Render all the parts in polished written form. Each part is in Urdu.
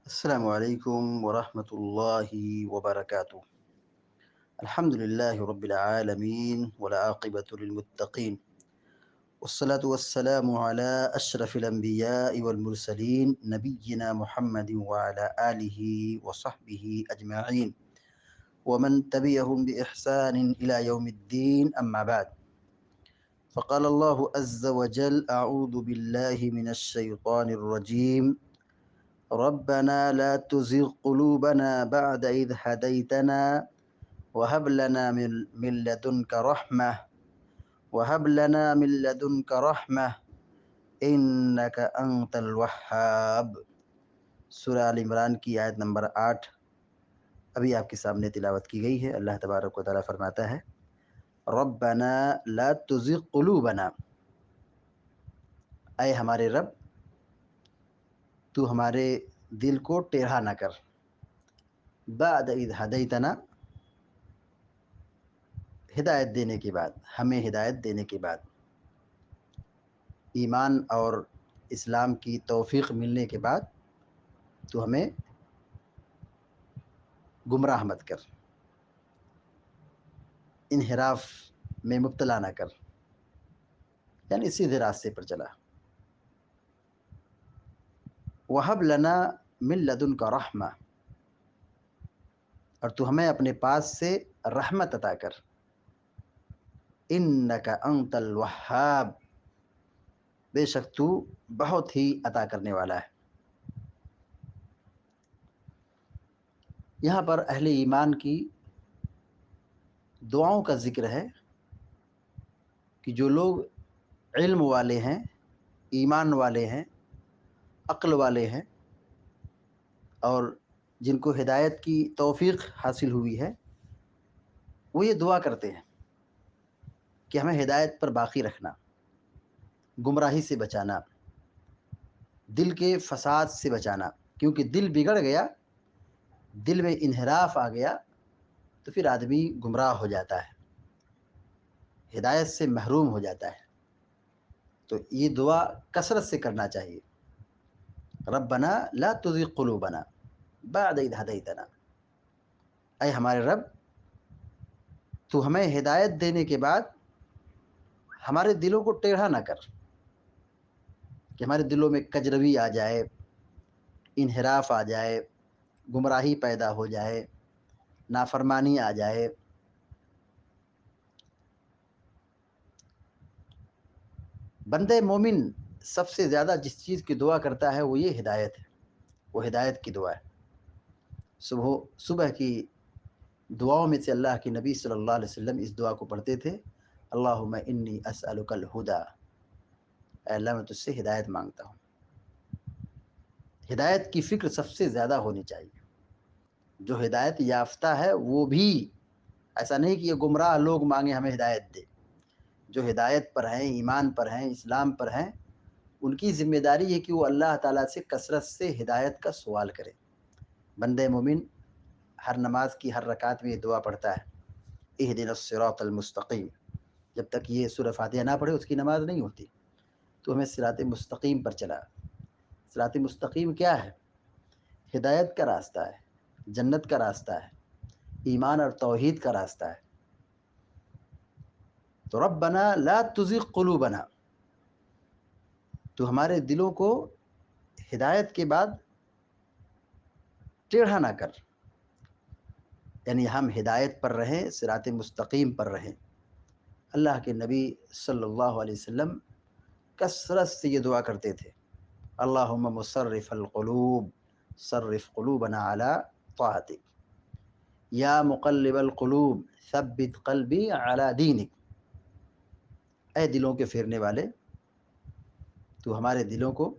السلام عليكم ورحمة الله وبركاته. الحمد لله رب العالمين والعاقبة للمتقين، والصلاة والسلام على أشرف الأنبياء والمرسلين نبينا محمد وعلى آله وصحبه أجمعين ومن تبعهم بإحسان إلى يوم الدين. أما بعد، فقال الله عز وجل: أعوذ بالله من الشيطان الرجيم. ربنا لا تزغ قلوبنا بعد إذ هديتنا وهب لنا من لدنك رحمة إنك أنت الوهاب۔ سورہ آل عمران کی آیت نمبر 8 ابھی آپ کے سامنے تلاوت کی گئی ہے۔ اللہ تبارک و تعالیٰ فرماتا ہے: ربنا لا تزغ قلوبنا، اے ہمارے رب تو ہمارے دل کو ٹیڑھا نہ کر، بعد اذ ہدیتنا، ہدایت دینے کے بعد، ہمیں ہدایت دینے کے بعد، ایمان اور اسلام کی توفیق ملنے کے بعد تو ہمیں گمراہ مت کر، انحراف میں مبتلا نہ کر، یعنی سیدھے راستے پر چلا۔ وَهَبْ لَنَا مِن لَّدُنْكَ رَحْمَةً، اور تو ہمیں اپنے پاس سے رحمت عطا کر، إِنَّكَ أَنْتَ الْوَهَّابُ، بے شک تو بہت ہی عطا کرنے والا ہے۔ یہاں پر اہل ایمان کی دعاؤں کا ذکر ہے کہ جو لوگ علم والے ہیں، ایمان والے ہیں، عقل والے ہیں، اور جن کو ہدایت کی توفیق حاصل ہوئی ہے، وہ یہ دعا کرتے ہیں کہ ہمیں ہدایت پر باقی رکھنا، گمراہی سے بچانا، دل کے فساد سے بچانا، کیونکہ دل بگڑ گیا، دل میں انحراف آ گیا تو پھر آدمی گمراہ ہو جاتا ہے، ہدایت سے محروم ہو جاتا ہے۔ تو یہ دعا کثرت سے کرنا چاہیے: ربنا لا تزغ قلوبنا بعد اذ ہدیتنا، اے ہمارے رب تو ہمیں ہدایت دینے کے بعد ہمارے دلوں کو ٹیڑھا نہ کر، کہ ہمارے دلوں میں کجروی آ جائے، انحراف آ جائے، گمراہی پیدا ہو جائے، نافرمانی آ جائے۔ بندے مومن سب سے زیادہ جس چیز کی دعا کرتا ہے وہ یہ ہدایت ہے، وہ ہدایت کی دعا ہے۔ صبح کی دعاؤں میں سے اللہ کے نبی صلی اللہ علیہ وسلم اس دعا کو پڑھتے تھے: اللہم انی اسألک الہدی، اے اللہ میں تجھ سے ہدایت مانگتا ہوں۔ ہدایت کی فکر سب سے زیادہ ہونی چاہیے۔ جو ہدایت یافتہ ہے وہ بھی، ایسا نہیں کہ یہ گمراہ لوگ مانگیں ہمیں ہدایت دے، جو ہدایت پر ہیں، ایمان پر ہیں، اسلام پر ہیں، ان کی ذمہ داری ہے کہ وہ اللہ تعالیٰ سے کثرت سے ہدایت کا سوال کریں۔ بندہ مومن ہر نماز کی ہر رکعت میں یہ دعا پڑھتا ہے: اہدنا الصراط المستقیم۔ جب تک یہ سورہ فاتحہ نہ پڑھے اس کی نماز نہیں ہوتی۔ تو ہمیں صراط مستقیم پر چلا۔ صراط مستقیم کیا ہے؟ ہدایت کا راستہ ہے، جنت کا راستہ ہے، ایمان اور توحید کا راستہ ہے۔ تو ربنا لا تزغ قلوبنا، تو ہمارے دلوں کو ہدایت کے بعد ٹیڑھا نہ کر، یعنی ہم ہدایت پر رہیں، صراط مستقیم پر رہیں۔ اللہ کے نبی صلی اللہ علیہ وسلم کثرت سے یہ دعا کرتے تھے: اللہم مصرف القلوب صرف قلوبنا علی طاعتک، یا مقلب القلوب ثبت قلبی علی دینک۔ اے دلوں کے پھیرنے والے، تو ہمارے دلوں کو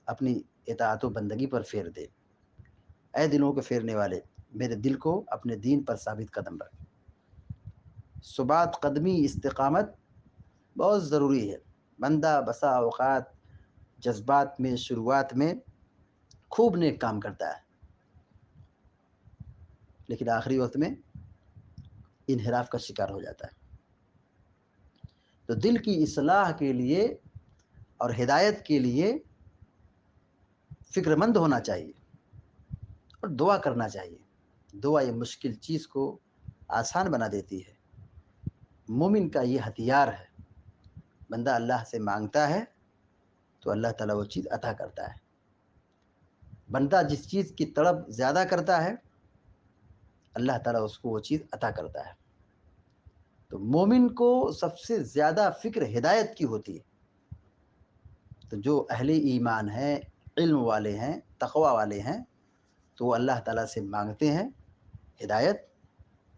اپنی اطاعت و بندگی پر پھیر دے۔ اے دلوں کے پھیرنے والے، میرے دل کو اپنے دین پر ثابت قدم رکھ۔ ثبات قدمی، استقامت بہت ضروری ہے۔ بندہ بسا اوقات جذبات میں، شروعات میں خوب نیک کام کرتا ہے، لیکن آخری وقت میں انحراف کا شکار ہو جاتا ہے۔ تو دل کی اصلاح کے لیے اور ہدایت کے لیے فکر مند ہونا چاہیے۔ اور دعا کرنا چاہیے. دعا یہ مشکل چیز کو آسان بنا دیتی ہے. مومن کا یہ ہتھیار ہے. بندہ اللہ سے مانگتا ہے تو اللہ تعالیٰ وہ چیز عطا کرتا ہے. بندہ جس چیز کی طلب زیادہ کرتا ہے اللہ تعالیٰ اس کو وہ چیز عطا کرتا ہے. تو مومن کو سب سے زیادہ فکر ہدایت کی ہوتی ہے. تو جو اہل ایمان ہیں، علم والے ہیں، تقوی والے ہیں، تو وہ اللہ تعالیٰ سے مانگتے ہیں ہدایت،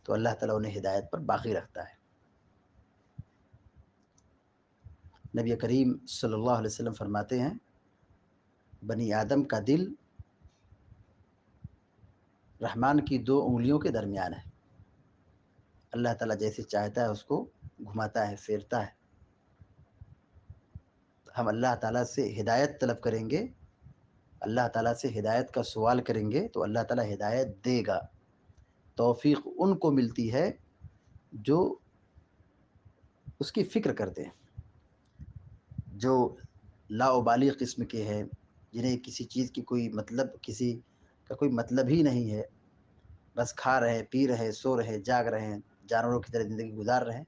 تو اللہ تعالیٰ انہیں ہدایت پر باقی رکھتا ہے. نبی کریم صلی اللہ علیہ وسلم فرماتے ہیں بنی آدم کا دل رحمان کی 2 انگلیوں کے درمیان ہے. اللہ تعالیٰ جیسے چاہتا ہے اس کو گھماتا ہے، پھیرتا ہے. ہم اللہ تعالیٰ سے ہدایت طلب کریں گے، اللہ تعالیٰ سے ہدایت کا سوال کریں گے تو اللہ تعالیٰ ہدایت دے گا. توفیق ان کو ملتی ہے جو اس کی فکر کرتے ہیں، جو لاابالی قسم کے ہیں، جنہیں کسی چیز کی کسی کا کوئی مطلب ہی نہیں ہے، بس کھا رہے، پی رہے، سو رہے، جاگ رہے ہیں، جانوروں کی طرح زندگی گزار رہے ہیں.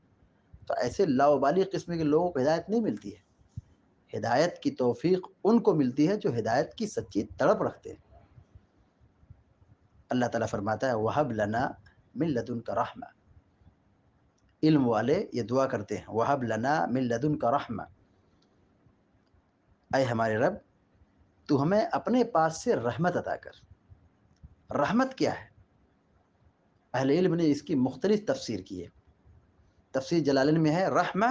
تو ایسے لاابالی قسم کے لوگوں کو ہدایت نہیں ملتی ہے. ہدایت کی توفیق ان کو ملتی ہے جو ہدایت کی سچی تڑپ رکھتے ہیں. اللہ تعالیٰ فرماتا ہے وَهَبْ لَنَا مِن لَدُنْكَ رَحْمَةً. علم والے یہ دعا کرتے ہیں وَهَبْ لَنَا مِن لَدُنْكَ رَحْمَةً. اے ہمارے رب تو ہمیں اپنے پاس سے رحمت عطا کر. رحمت کیا ہے؟ اہل علم نے اس کی مختلف تفسیر کی ہے. تفسیر جلالین میں ہے رحمہ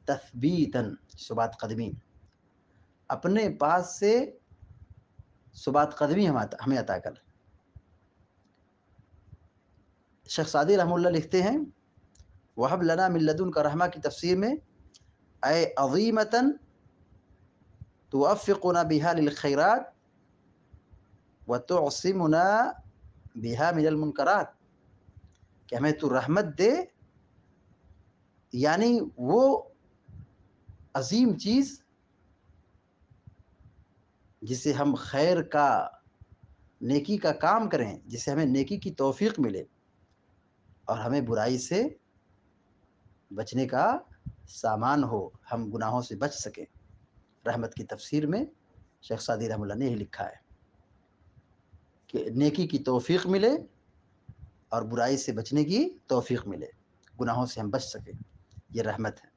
تثبیتاً ثبات قدمی، اپنے پاس سے ثبات قدمی ہمیں عطا کر. شیخ سعدی رحمہ اللہ لکھتے ہیں وَهَبْ لَنَا مِن لَدُنْكَ رحمہ کی تفسیر میں اے عظیمتاً توفقنا بها للخیرات وتعصمنا بها من المنکرات، کہ ہمیں تو رحمت دے، یعنی وہ عظیم چیز جسے ہم خیر کا، نیکی کا کام کریں، جسے ہمیں نیکی کی توفیق ملے اور ہمیں برائی سے بچنے کا سامان ہو، ہم گناہوں سے بچ سکیں. رحمت کی تفسیر میں شیخ سعدی رحمہ اللہ نے یہ لکھا ہے کہ نیکی کی توفیق ملے اور برائی سے بچنے کی توفیق ملے، گناہوں سے ہم بچ سکیں، یہ رحمت ہے.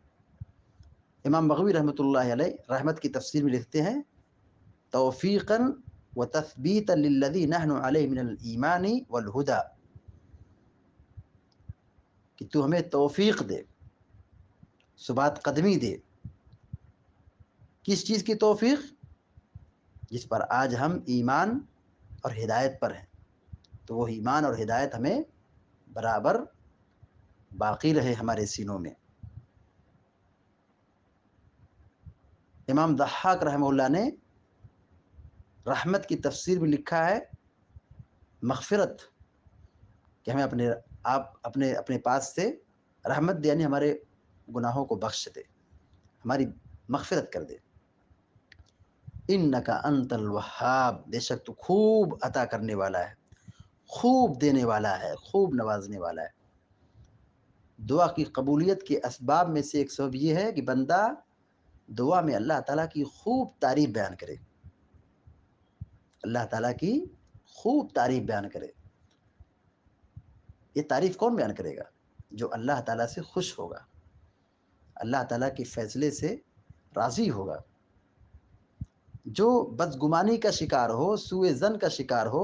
امام بغوی رحمۃ اللہ علیہ رحمت کی تفسیر میں لکھتے ہیں توفیقاً وتثبیتا للذی نحن علیہ من الایمان والہدی، کہ تو ہمیں توفیق دے، ثبات قدمی دے. کس چیز کی توفیق؟ جس پر آج ہم ایمان اور ہدایت پر ہیں، تو وہ ایمان اور ہدایت ہمیں برابر باقی رہے ہمارے سینوں میں. امام ضحاک رحمہ اللہ نے رحمت کی تفسیر میں لکھا ہے مغفرت، کہ ہمیں اپنے پاس سے رحمت دے، یعنی ہمارے گناہوں کو بخش دے، ہماری مغفرت کر دے. انک انت الوہاب، بے شک تو خوب عطا کرنے والا ہے، خوب دینے والا ہے، خوب نوازنے والا ہے. دعا کی قبولیت کے اسباب میں سے ایک سبب یہ ہے کہ بندہ دعا میں اللہ تعالیٰ کی خوب تعریف بیان کرے، اللہ تعالیٰ کی خوب تعریف بیان کرے. یہ تعریف کون بیان کرے گا؟ جو اللہ تعالیٰ سے خوش ہوگا، اللہ تعالیٰ کے فیصلے سے راضی ہوگا. جو بدگمانی کا شکار ہو، سوء ظن کا شکار ہو،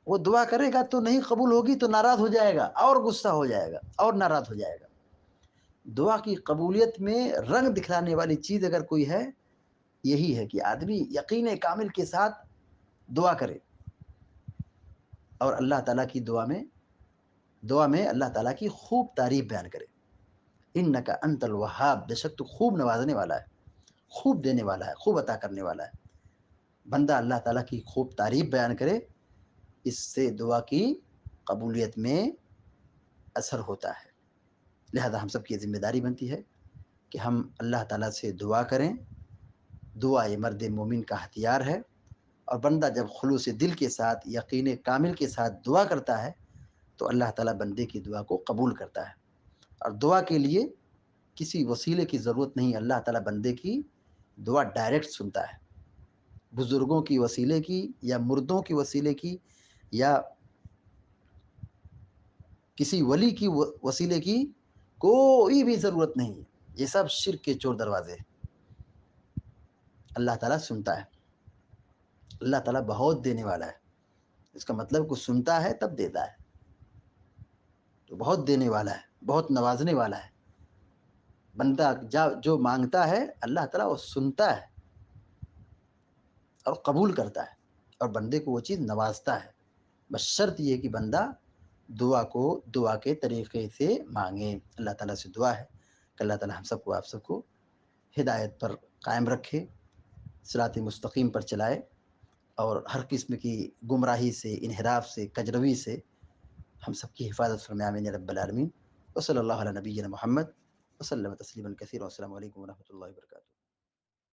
وہ دعا کرے گا تو نہیں قبول ہوگی تو ناراض ہو جائے گا، اور غصہ ہو جائے گا، اور ناراض ہو جائے گا. دعا کی قبولیت میں رنگ دکھلانے والی چیز اگر کوئی ہے یہی ہے کہ آدمی یقین کامل کے ساتھ دعا کرے اور اللہ تعالیٰ کی دعا میں اللہ تعالیٰ کی خوب تعریف بیان کرے. انک انت الوہاب، بے شک تو خوب نوازنے والا ہے، خوب دینے والا ہے، خوب عطا کرنے والا ہے. بندہ اللہ تعالیٰ کی خوب تعریف بیان کرے، اس سے دعا کی قبولیت میں اثر ہوتا ہے. لہذا ہم سب کی ذمہ داری بنتی ہے کہ ہم اللہ تعالیٰ سے دعا کریں. دعا یہ مرد مومن کا ہتھیار ہے. اور بندہ جب خلوص دل کے ساتھ یقین کامل کے ساتھ دعا کرتا ہے تو اللہ تعالیٰ بندے کی دعا کو قبول کرتا ہے. اور دعا کے لیے کسی وسیلے کی ضرورت نہیں. اللہ تعالیٰ بندے کی دعا ڈائریکٹ سنتا ہے. بزرگوں کی وسیلے کی یا مردوں کی وسیلے کی یا کسی ولی کی وسیلے کی کوئی بھی ضرورت نہیں. یہ سب شرک کے چور دروازے ہیں. اللہ تعالیٰ سنتا ہے. اللہ تعالیٰ بہت دینے والا ہے. اس کا مطلب کچھ سنتا ہے تب دیتا ہے. تو بہت دینے والا ہے, بہت نوازنے والا ہے. بندہ جو مانگتا ہے اللہ تعالیٰ وہ سنتا ہے اور قبول کرتا ہے, اور بندے کو وہ چیز نوازتا ہے. بس شرط یہ کہ بندہ دعا کو دعا کے طریقے سے مانگے. اللہ تعالیٰ سے دعا ہے کہ اللہ تعالیٰ ہم سب کو آپ سب کو ہدایت پر قائم رکھے, صراط مستقیم پر چلائے, اور ہر قسم کی گمراہی سے, انحراف سے, کجروی سے ہم سب کی حفاظت فرمائے. آمین یا رب العالمین. وصلی اللہ علی نبینا محمد وسلم تسلیما کثیرا. والسلام علیکم ورحمۃ اللہ وبرکاتہ.